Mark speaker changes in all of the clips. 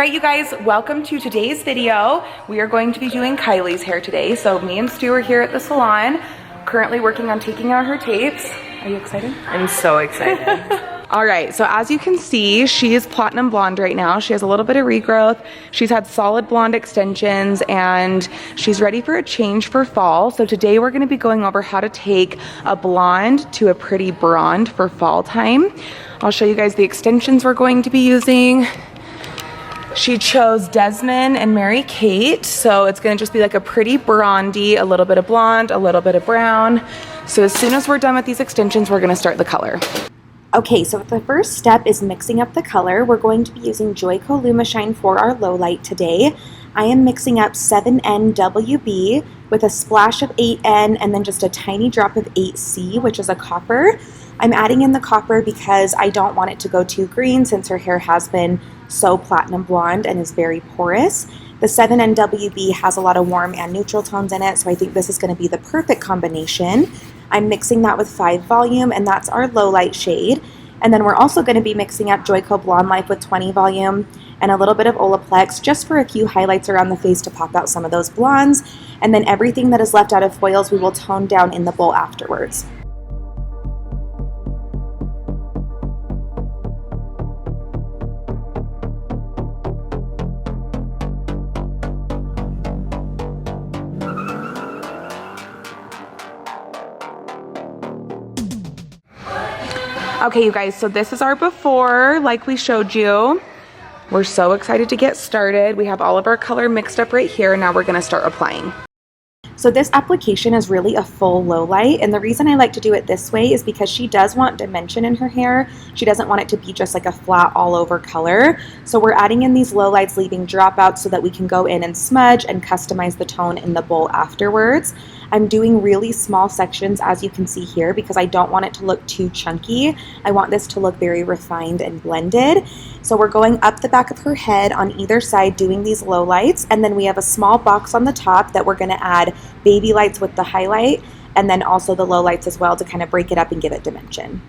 Speaker 1: right, you guys, welcome to today's video. We are going to be doing Kylie's hair today. So me and Stu are here at the salon, currently working on taking out her tapes. Are you excited?
Speaker 2: I'm so excited.
Speaker 1: All right, so as you can see, she is platinum blonde right now. She has a little bit of regrowth. She's had solid blonde extensions and she's ready for a change for fall. So today we're gonna be going over how to take a blonde to a pretty blonde for fall time. I'll show you guys the extensions we're going to be using. She chose Desmond and Mary Kate, so it's gonna just be like a pretty blondie, a little bit of blonde, a little bit of brown. So as soon as we're done with these extensions, we're gonna start the color.
Speaker 3: Okay, so the first step is mixing up the color. We're going to be using Joico Lumishine for our low light today. I am mixing up 7N WB with a splash of 8N and then just a tiny drop of 8C, which is a copper. I'm adding in the copper because I don't want it to go too green since her hair has been so platinum blonde and is very porous. The 7N WB has a lot of warm and neutral tones in it, so I think this is going to be the perfect combination. I'm mixing that with 5 volume, and that's our low light shade. And then we're also going to be mixing up Joico Blonde Life with 20 volume and a little bit of Olaplex just for a few highlights around the face to pop out some of those blondes. And then everything that is left out of foils we will tone down in the bowl afterwards.
Speaker 1: Okay, you guys, so this is our before, like we showed you. We're so excited to get started. We have all of our color mixed up right here. Now we're gonna start applying.
Speaker 3: So this application is really a full low light, and the reason I like to do it this way is because she does want dimension in her hair. She doesn't want it to be just like a flat all over color. So we're adding in these low lights, leaving dropouts so that we can go in and smudge and customize the tone in the bowl afterwards. I'm doing really small sections, as you can see here, because I don't want it to look too chunky. I want this to look very refined and blended. So we're going up the back of her head on either side doing these low lights, and then we have a small box on the top that we're gonna add baby lights with the highlight, and then also the low lights as well to kind of break it up and give it dimension.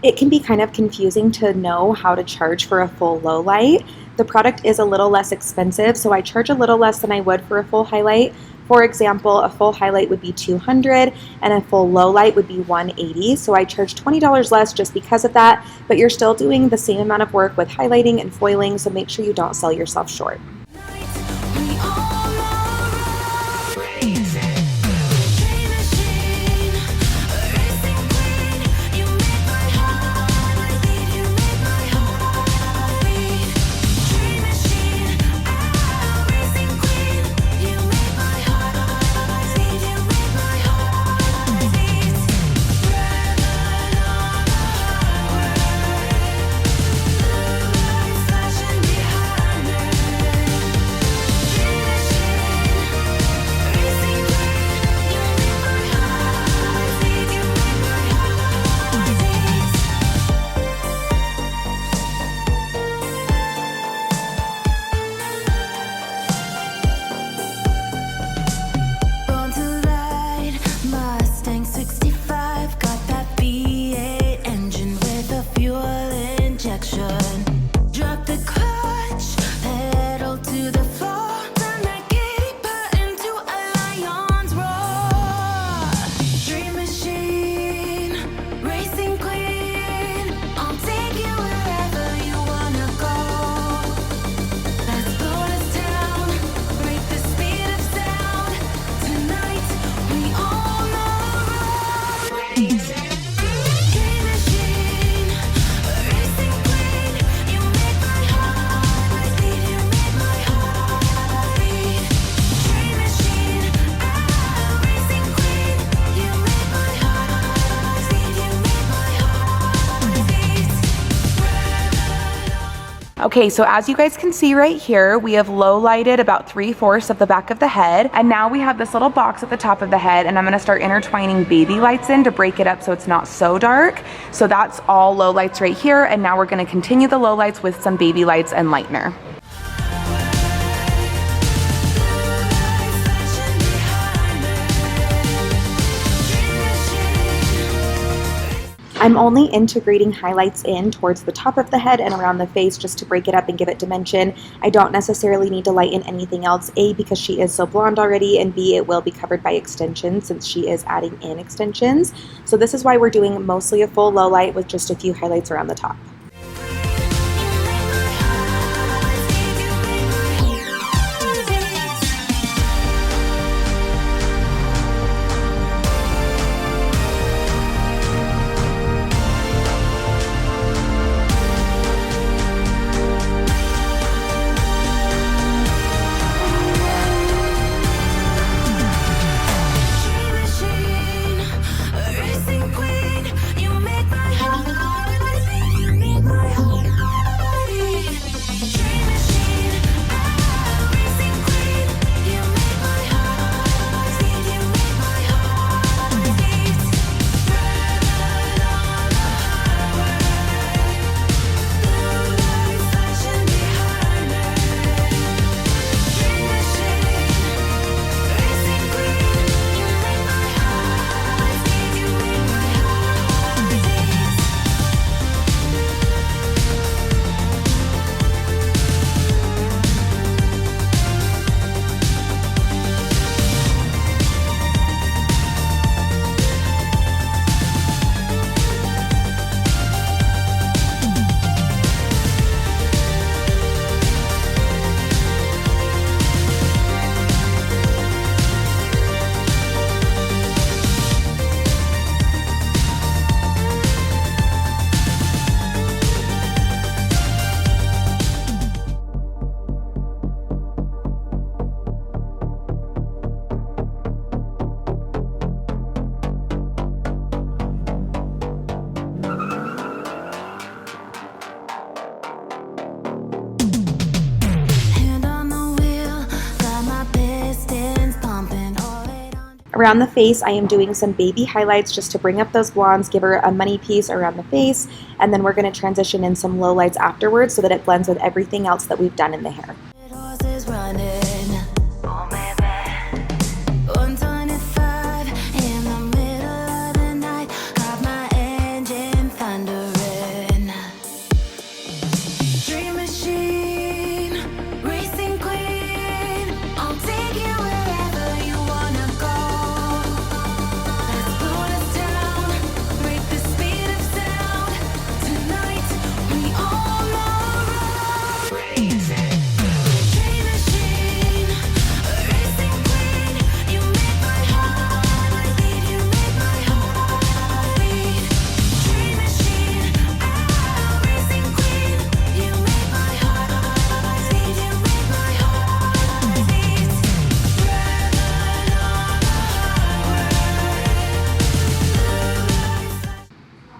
Speaker 3: It can be kind of confusing to know how to charge for a full low light. The product is a little less expensive, so I charge a little less than I would for a full highlight. For example, a full highlight would be $200 and a full low light would be $180. So I charge $20 less just because of that, but you're still doing the same amount of work with highlighting and foiling, so make sure you don't sell yourself short.
Speaker 1: Okay, so as you guys can see right here, we have low lighted about 3/4 of the back of the head. And now we have this little box at the top of the head, and I'm gonna start intertwining baby lights in to break it up so it's not so dark. So that's all low lights right here. And now we're gonna continue the low lights with some baby lights and lightener.
Speaker 3: I'm only integrating highlights in towards the top of the head and around the face just to break it up and give it dimension. I don't necessarily need to lighten anything else, A, because she is so blonde already, and B, it will be covered by extensions since she is adding in extensions. So this is why we're doing mostly a full low light with just a few highlights around the top. Around the face, I am doing some baby highlights just to bring up those blondes, give her a money piece around the face, and then we're going to transition in some low lights afterwards so that it blends with everything else that we've done in the hair.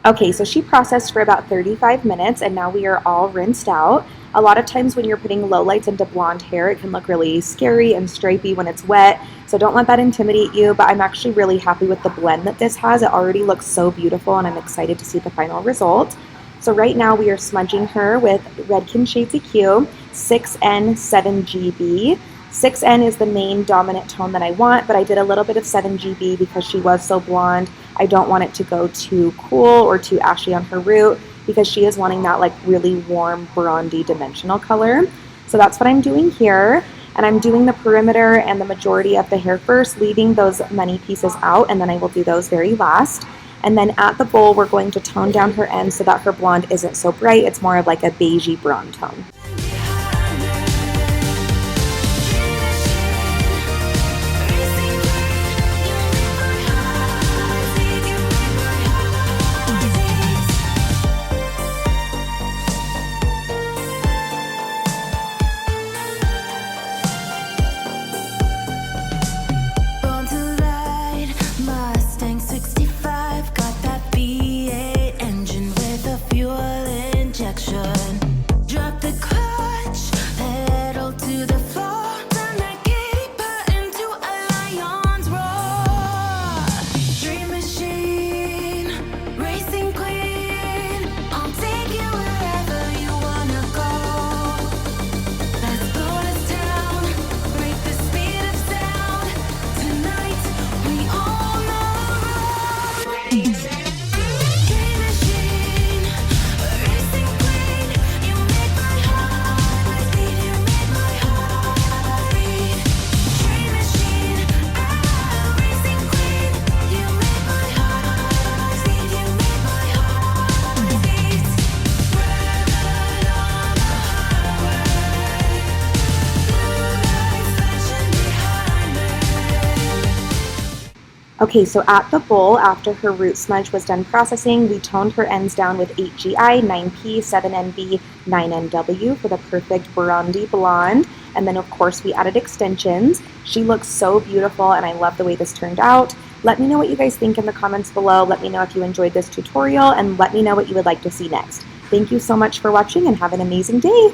Speaker 3: Okay, so she processed for about 35 minutes and now we are all rinsed out. A lot of times when you're putting low lights into blonde hair, it can look really scary and stripey when it's wet, so don't let that intimidate you, but I'm actually really happy with the blend that this has. It already looks so beautiful and I'm excited to see the final result. So right now we are smudging her with webb-kim Shades EQ 6N 7GB. 6N is the main dominant tone that I want, but I did a little bit of 7GB because she was so blonde. I don't want it to go too cool or too ashy on her root because she is wanting that like really warm, bronzy dimensional color. So that's what I'm doing here. And I'm doing the perimeter and the majority of the hair first, leaving those money pieces out, and then I will do those very last. And then at the bowl, we're going to tone down her ends so that her blonde isn't so bright. It's more of like a beigey brown tone.
Speaker 2: Drop the
Speaker 3: Okay, so at the bowl, after her root smudge was done processing, we toned her ends down with 8GI, 9P, 7NB, 9NW for the perfect burgundy blonde. And then, of course, we added extensions. She looks so beautiful, and I love the way this turned out. Let me know what you guys think in the comments below. Let me know if you enjoyed this tutorial, and let me know what you would like to see next. Thank you so much for watching, and have an amazing day.